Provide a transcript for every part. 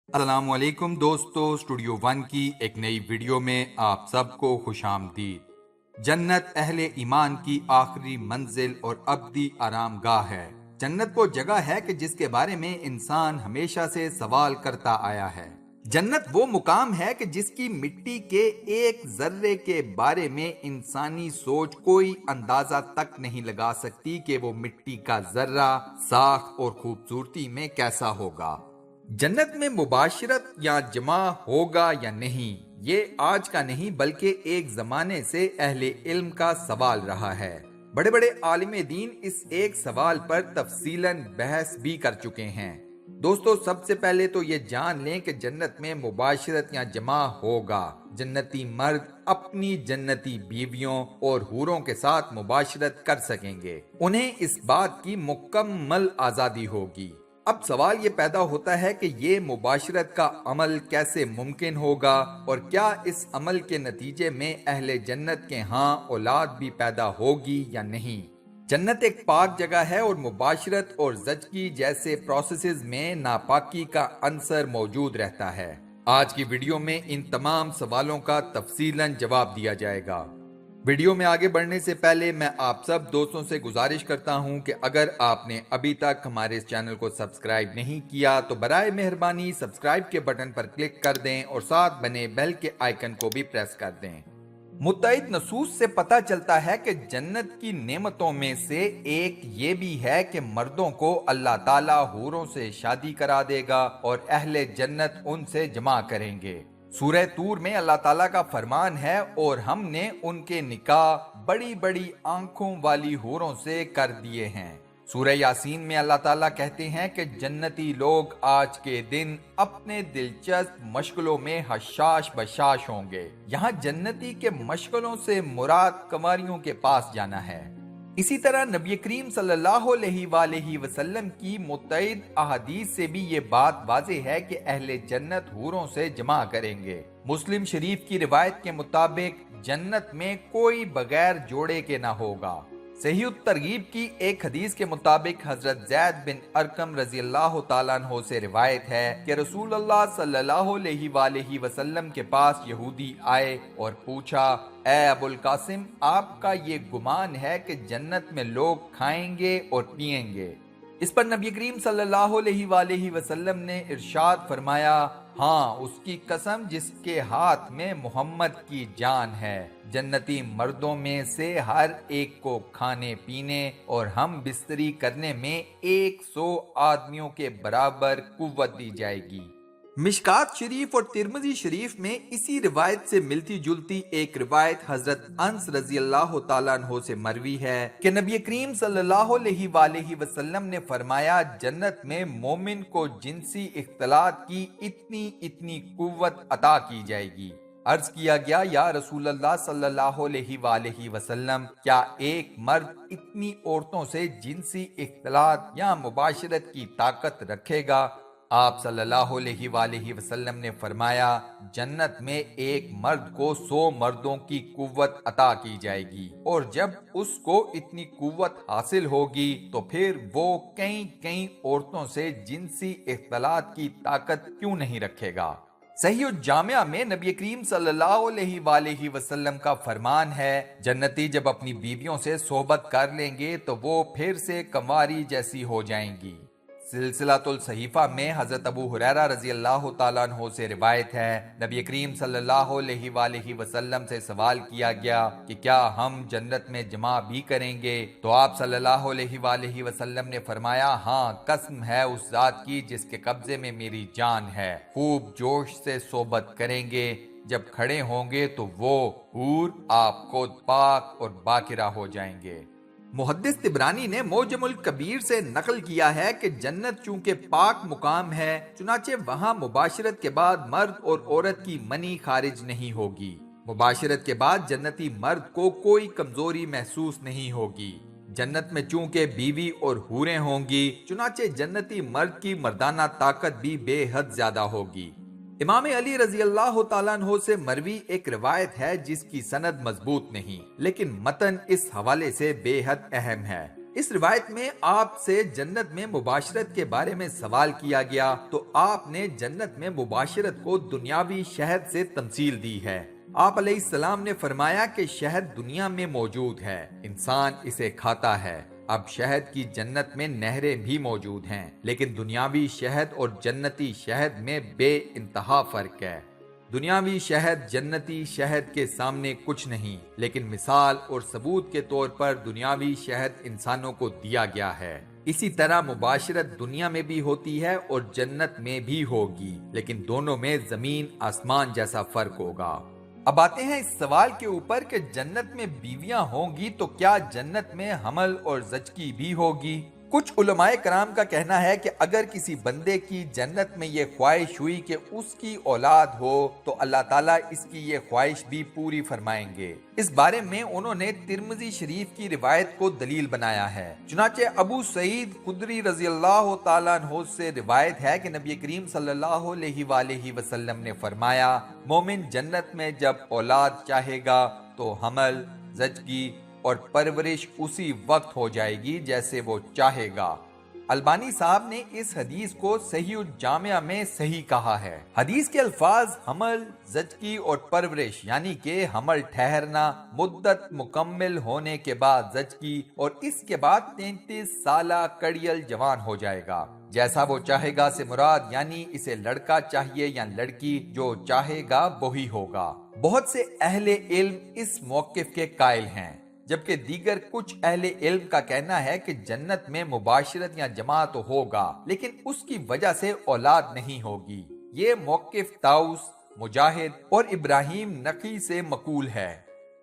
السلام علیکم دوستو، اسٹوڈیو ون کی ایک نئی ویڈیو میں آپ سب کو خوش آمدید۔ جنت اہل ایمان کی آخری منزل اور ابدی آرام گاہ ہے۔ جنت وہ جگہ ہے کہ جس کے بارے میں انسان ہمیشہ سے سوال کرتا آیا ہے۔ جنت وہ مقام ہے کہ جس کی مٹی کے ایک ذرے کے بارے میں انسانی سوچ کوئی اندازہ تک نہیں لگا سکتی کہ وہ مٹی کا ذرہ ساخت اور خوبصورتی میں کیسا ہوگا۔ جنت میں مباشرت یا جمع ہوگا یا نہیں، یہ آج کا نہیں بلکہ ایک زمانے سے اہل علم کا سوال رہا ہے۔ بڑے بڑے عالم دین اس ایک سوال پر تفصیلاً بحث بھی کر چکے ہیں۔ دوستو، سب سے پہلے تو یہ جان لیں کہ جنت میں مباشرت یا جمع ہوگا۔ جنتی مرد اپنی جنتی بیویوں اور حوروں کے ساتھ مباشرت کر سکیں گے۔ انہیں اس بات کی مکمل آزادی ہوگی۔ اب سوال یہ پیدا ہوتا ہے کہ یہ مباشرت کا عمل کیسے ممکن ہوگا، اور کیا اس عمل کے نتیجے میں اہل جنت کے ہاں اولاد بھی پیدا ہوگی یا نہیں۔ جنت ایک پاک جگہ ہے اور مباشرت اور زچگی جیسے پروسیسز میں ناپاکی کا عنصر موجود رہتا ہے۔ آج کی ویڈیو میں ان تمام سوالوں کا تفصیلاً جواب دیا جائے گا۔ ویڈیو میں آگے بڑھنے سے پہلے میں آپ سب دوستوں سے گزارش کرتا ہوں کہ اگر آپ نے ابھی تک ہمارے اس چینل کو سبسکرائب نہیں کیا تو برائے مہربانی سبسکرائب کے بٹن پر کلک کر دیں اور ساتھ بنے بیل کے آئیکن کو بھی پریس کر دیں۔ متعدد نصوص سے پتہ چلتا ہے کہ جنت کی نعمتوں میں سے ایک یہ بھی ہے کہ مردوں کو اللہ تعالیٰ حوروں سے شادی کرا دے گا اور اہل جنت ان سے جمع کریں گے۔ سورہ طور میں اللہ تعالیٰ کا فرمان ہے، اور ہم نے ان کے نکاح بڑی بڑی آنکھوں والی حوروں سے کر دیے ہیں۔ سورہ یاسین میں اللہ تعالیٰ کہتے ہیں کہ جنتی لوگ آج کے دن اپنے دلچسپ مشغلوں میں حشاش بشاش ہوں گے۔ یہاں جنتی کے مشغلوں سے مراد کنواریوں کے پاس جانا ہے۔ اسی طرح نبی کریم صلی اللہ علیہ وآلہ وسلم کی متعدد احادیث سے بھی یہ بات واضح ہے کہ اہل جنت حوروں سے جمع کریں گے۔ مسلم شریف کی روایت کے مطابق جنت میں کوئی بغیر جوڑے کے نہ ہوگا۔ صحیح الترغیب کی ایک حدیث کے مطابق حضرت زید بن ارقم رضی اللہ تعالیٰ عنہ سے روایت ہے کہ رسول اللہ صلی اللہ علیہ وآلہ وسلم کے پاس یہودی آئے اور پوچھا، اے ابو القاسم، آپ کا یہ گمان ہے کہ جنت میں لوگ کھائیں گے اور پئیں گے؟ اس پر نبی کریم صلی اللہ علیہ وآلہ وسلم نے ارشاد فرمایا، ہاں، اس کی قسم جس کے ہاتھ میں محمد کی جان ہے، جنتی مردوں میں سے ہر ایک کو کھانے پینے اور ہم بستری کرنے میں 100 آدمیوں کے برابر قوت دی جائے گی۔ مشکات شریف اور ترمذی شریف میں اسی روایت سے ملتی جلتی ایک روایت حضرت انس رضی اللہ تعالیٰ عنہ سے مروی ہے کہ نبی کریم صلی اللہ علیہ وآلہ وسلم نے فرمایا، جنت میں مومن کو جنسی اختلاط کی اتنی قوت عطا کی جائے گی۔ عرض کیا گیا، یا رسول اللہ صلی اللہ علیہ وآلہ وسلم، کیا ایک مرد اتنی عورتوں سے جنسی اختلاط یا مباشرت کی طاقت رکھے گا؟ آپ صلی اللہ علیہ وآلہ وسلم نے فرمایا، جنت میں ایک مرد کو 100 مردوں کی قوت عطا کی جائے گی، اور جب اس کو اتنی قوت حاصل ہوگی تو پھر وہ کئی عورتوں سے جنسی اختلاط کی طاقت کیوں نہیں رکھے گا۔ صحیح الجامعہ میں نبی کریم صلی اللہ علیہ وآلہ وسلم کا فرمان ہے، جنتی جب اپنی بیویوں سے صحبت کر لیں گے تو وہ پھر سے کنواری جیسی ہو جائیں گی۔ سلسلۃ الصحیفہ میں حضرت ابو ہریرہ رضی اللہ تعالیٰ عنہ سے روایت ہے، نبی کریم صلی اللہ علیہ وآلہ وسلم سے سوال کیا گیا کہ کیا ہم جنت میں جمع بھی کریں گے؟ تو آپ صلی اللہ علیہ وآلہ وسلم نے فرمایا، ہاں، قسم ہے اس ذات کی جس کے قبضے میں میری جان ہے، خوب جوش سے صحبت کریں گے۔ جب کھڑے ہوں گے تو وہ حور آپ کو پاک اور باکرہ ہو جائیں گے۔ محدث طبرانی نے معجم الکبیر سے نقل کیا ہے کہ جنت چونکہ پاک مقام ہے، چنانچہ وہاں مباشرت کے بعد مرد اور عورت کی منی خارج نہیں ہوگی۔ مباشرت کے بعد جنتی مرد کو کوئی کمزوری محسوس نہیں ہوگی۔ جنت میں چونکہ بیوی اور حوریں ہوں گی، چنانچہ جنتی مرد کی مردانہ طاقت بھی بے حد زیادہ ہوگی۔ امام علی رضی اللہ تعالیٰ عنہ سے مروی ایک روایت ہے جس کی سند مضبوط نہیں، لیکن متن اس حوالے سے بے حد اہم ہے۔ اس روایت میں آپ سے جنت میں مباشرت کے بارے میں سوال کیا گیا تو آپ نے جنت میں مباشرت کو دنیاوی شہد سے تمثیل دی ہے۔ آپ علیہ السلام نے فرمایا کہ شہد دنیا میں موجود ہے، انسان اسے کھاتا ہے۔ اب شہد کی جنت میں نہریں بھی موجود ہیں، لیکن دنیاوی شہد اور جنتی شہد میں بے انتہا فرق ہے۔ دنیاوی شہد جنتی شہد کے سامنے کچھ نہیں، لیکن مثال اور ثبوت کے طور پر دنیاوی شہد انسانوں کو دیا گیا ہے۔ اسی طرح مباشرت دنیا میں بھی ہوتی ہے اور جنت میں بھی ہوگی، لیکن دونوں میں زمین آسمان جیسا فرق ہوگا۔ اب آتے ہیں اس سوال کے اوپر کہ جنت میں بیویاں ہوں گی تو کیا جنت میں حمل اور زچگی بھی ہوگی؟ کچھ علماء کرام کا کہنا ہے کہ اگر کسی بندے کی جنت میں یہ خواہش ہوئی کہ اس کی اولاد ہو تو اللہ تعالیٰ اس کی یہ خواہش بھی پوری فرمائیں گے۔ اس بارے میں انہوں نے ترمذی شریف کی روایت کو دلیل بنایا ہے۔ چنانچہ ابو سعید خدری رضی اللہ تعالیٰ عنہ سے روایت ہے کہ نبی کریم صلی اللہ علیہ وآلہ وسلم نے فرمایا، مومن جنت میں جب اولاد چاہے گا تو حمل، زچگی اور پرورش اسی وقت ہو جائے گی جیسے وہ چاہے گا۔ البانی صاحب نے اس حدیث کو صحیح الجامع میں صحیح کہا ہے۔ حدیث کے الفاظ حمل، زچگی اور پرورش یعنی کہ حمل ٹھہرنا، مدت مکمل ہونے کے بعد زچگی اور اس کے بعد 33 سالہ کڑیل جوان ہو جائے گا۔ جیسا وہ چاہے گا سے مراد یعنی اسے لڑکا چاہیے یا لڑکی، جو چاہے گا وہی ہوگا۔ بہت سے اہل علم اس موقف کے قائل ہیں، جبکہ دیگر کچھ اہل علم کا کہنا ہے کہ جنت میں مباشرت یا جماع تو ہوگا، لیکن اس کی وجہ سے اولاد نہیں ہوگی۔ یہ موقف طاؤس، مجاہد اور ابراہیم نقی سے مقول ہے۔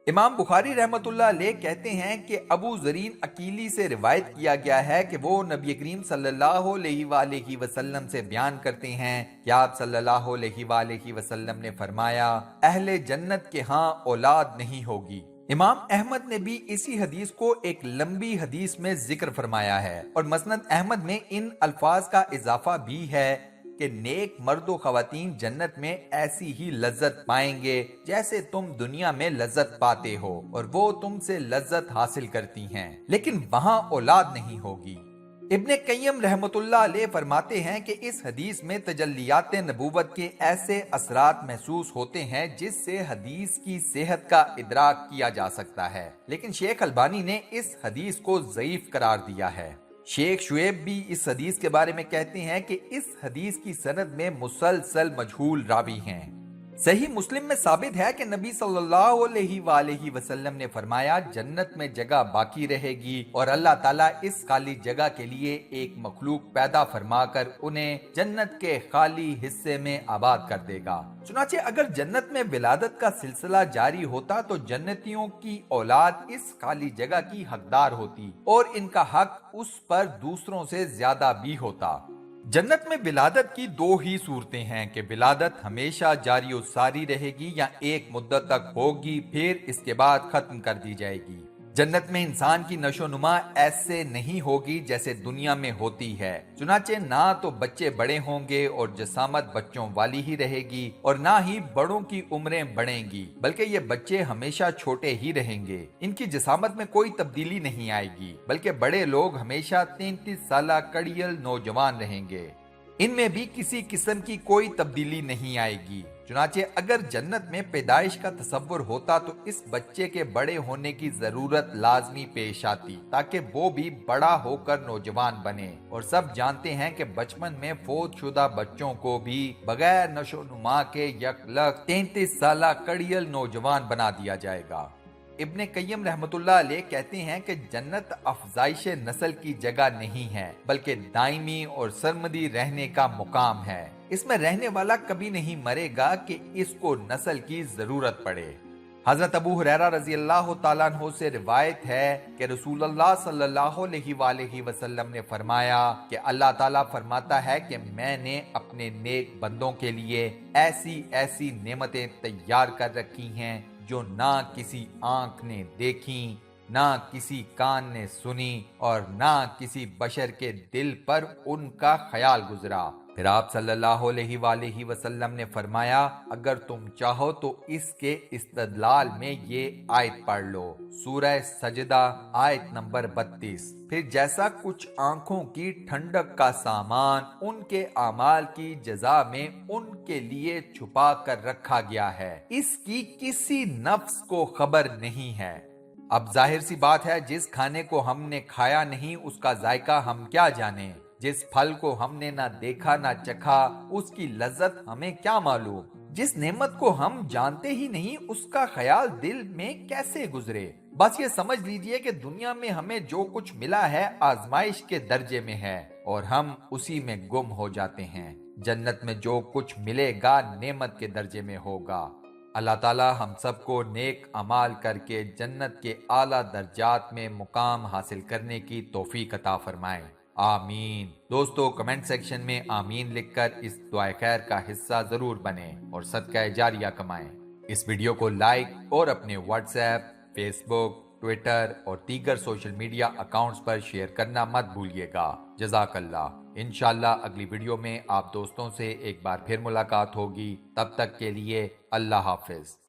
امام بخاری رحمۃ اللہ علیہ کہتے ہیں کہ ابو زرین عقیلی سے روایت کیا گیا ہے کہ وہ نبی کریم صلی اللہ علیہ وآلہ وسلم سے بیان کرتے ہیں کہ آپ صلی اللہ علیہ وآلہ وسلم نے فرمایا، اہل جنت کے ہاں اولاد نہیں ہوگی۔ امام احمد نے بھی اسی حدیث کو ایک لمبی حدیث میں ذکر فرمایا ہے، اور مسند احمد میں ان الفاظ کا اضافہ بھی ہے کہ نیک مرد و خواتین جنت میں ایسی ہی لذت پائیں گے جیسے تم دنیا میں لذت پاتے ہو، اور وہ تم سے لذت حاصل کرتی ہیں، لیکن وہاں اولاد نہیں ہوگی۔ ابن قیم رحمت اللہ علیہ فرماتے ہیں کہ اس حدیث میں تجلیات نبوت کے ایسے اثرات محسوس ہوتے ہیں جس سے حدیث کی صحت کا ادراک کیا جا سکتا ہے، لیکن شیخ البانی نے اس حدیث کو ضعیف قرار دیا ہے۔ شیخ شعیب بھی اس حدیث کے بارے میں کہتے ہیں کہ اس حدیث کی سند میں مسلسل مجہول راوی ہیں۔ صحیح مسلم میں ثابت ہے کہ نبی صلی اللہ علیہ وآلہ وسلم نے فرمایا، جنت میں جگہ باقی رہے گی اور اللہ تعالیٰ اس خالی جگہ کے لیے ایک مخلوق پیدا فرما کر انہیں جنت کے خالی حصے میں آباد کر دے گا۔ چنانچہ اگر جنت میں ولادت کا سلسلہ جاری ہوتا تو جنتیوں کی اولاد اس خالی جگہ کی حقدار ہوتی اور ان کا حق اس پر دوسروں سے زیادہ بھی ہوتا۔ جنت میں ولادت کی دو ہی صورتیں ہیں کہ ولادت ہمیشہ جاری و ساری رہے گی یا ایک مدت تک ہوگی پھر اس کے بعد ختم کر دی جائے گی۔ جنت میں انسان کی نشو و نما ایسے نہیں ہوگی جیسے دنیا میں ہوتی ہے، چنانچہ نہ تو بچے بڑے ہوں گے اور جسامت بچوں والی ہی رہے گی، اور نہ ہی بڑوں کی عمریں بڑھیں گی، بلکہ یہ بچے ہمیشہ چھوٹے ہی رہیں گے۔ ان کی جسامت میں کوئی تبدیلی نہیں آئے گی، بلکہ بڑے لوگ ہمیشہ 33 سالہ کڑیل نوجوان رہیں گے۔ ان میں بھی کسی قسم کی کوئی تبدیلی نہیں آئے گی۔ چنانچہ اگر جنت میں پیدائش کا تصور ہوتا تو اس بچے کے بڑے ہونے کی ضرورت لازمی پیش آتی تاکہ وہ بھی بڑا ہو کر نوجوان بنے، اور سب جانتے ہیں کہ بچپن میں فوت شدہ بچوں کو بھی بغیر نشو و نما کے یکلخت 33 سالہ کڑیل نوجوان بنا دیا جائے گا۔ ابن قیم رحمت اللہ علیہ کہتے ہیں کہ جنت افزائش نسل کی جگہ نہیں ہے، بلکہ دائمی اور سرمدی رہنے کا مقام ہے۔ اس میں رہنے والا کبھی نہیں مرے گا کہ اس کو نسل کی ضرورت پڑے۔ حضرت ابو ہریرہ رضی اللہ تعالیٰ عنہ سے روایت ہے کہ رسول اللہ صلی اللہ علیہ وآلہ وسلم نے فرمایا کہ اللہ تعالیٰ فرماتا ہے کہ میں نے اپنے نیک بندوں کے لیے ایسی ایسی نعمتیں تیار کر رکھی ہیں جو نہ کسی آنکھ نے دیکھی، نہ کسی کان نے سنی، اور نہ کسی بشر کے دل پر ان کا خیال گزرا۔ پھر آپ صلی اللہ علیہ وآلہ وسلم نے فرمایا اگر تم چاہو تو اس کے استدلال میں یہ آیت پڑھ لو، سورہ سجدہ آیت نمبر 32۔ پھر جیسا کچھ آنکھوں کی ٹھنڈک کا سامان ان کے اعمال کی جزا میں ان کے لیے چھپا کر رکھا گیا ہے، اس کی کسی نفس کو خبر نہیں ہے۔ اب ظاہر سی بات ہے جس کھانے کو ہم نے کھایا نہیں اس کا ذائقہ ہم کیا جانیں، جس پھل کو ہم نے نہ دیکھا نہ چکھا اس کی لذت ہمیں کیا معلوم، جس نعمت کو ہم جانتے ہی نہیں اس کا خیال دل میں کیسے گزرے۔ بس یہ سمجھ لیجئے کہ دنیا میں ہمیں جو کچھ ملا ہے آزمائش کے درجے میں ہے اور ہم اسی میں گم ہو جاتے ہیں۔ جنت میں جو کچھ ملے گا نعمت کے درجے میں ہوگا۔ اللہ تعالی ہم سب کو نیک اعمال کر کے جنت کے اعلیٰ درجات میں مقام حاصل کرنے کی توفیق عطا فرمائے، آمین۔ دوستو کمنٹ سیکشن میں آمین لکھ کر اس دعائے خیر کا حصہ ضرور بنیں اور صدقہ جاریہ کمائیں۔ اس ویڈیو کو لائک اور اپنے واٹس ایپ، فیس بک، ٹویٹر اور دیگر سوشل میڈیا اکاؤنٹس پر شیئر کرنا مت بھولیے گا۔ جزاک اللہ۔ انشاءاللہ اگلی ویڈیو میں آپ دوستوں سے ایک بار پھر ملاقات ہوگی، تب تک کے لیے اللہ حافظ۔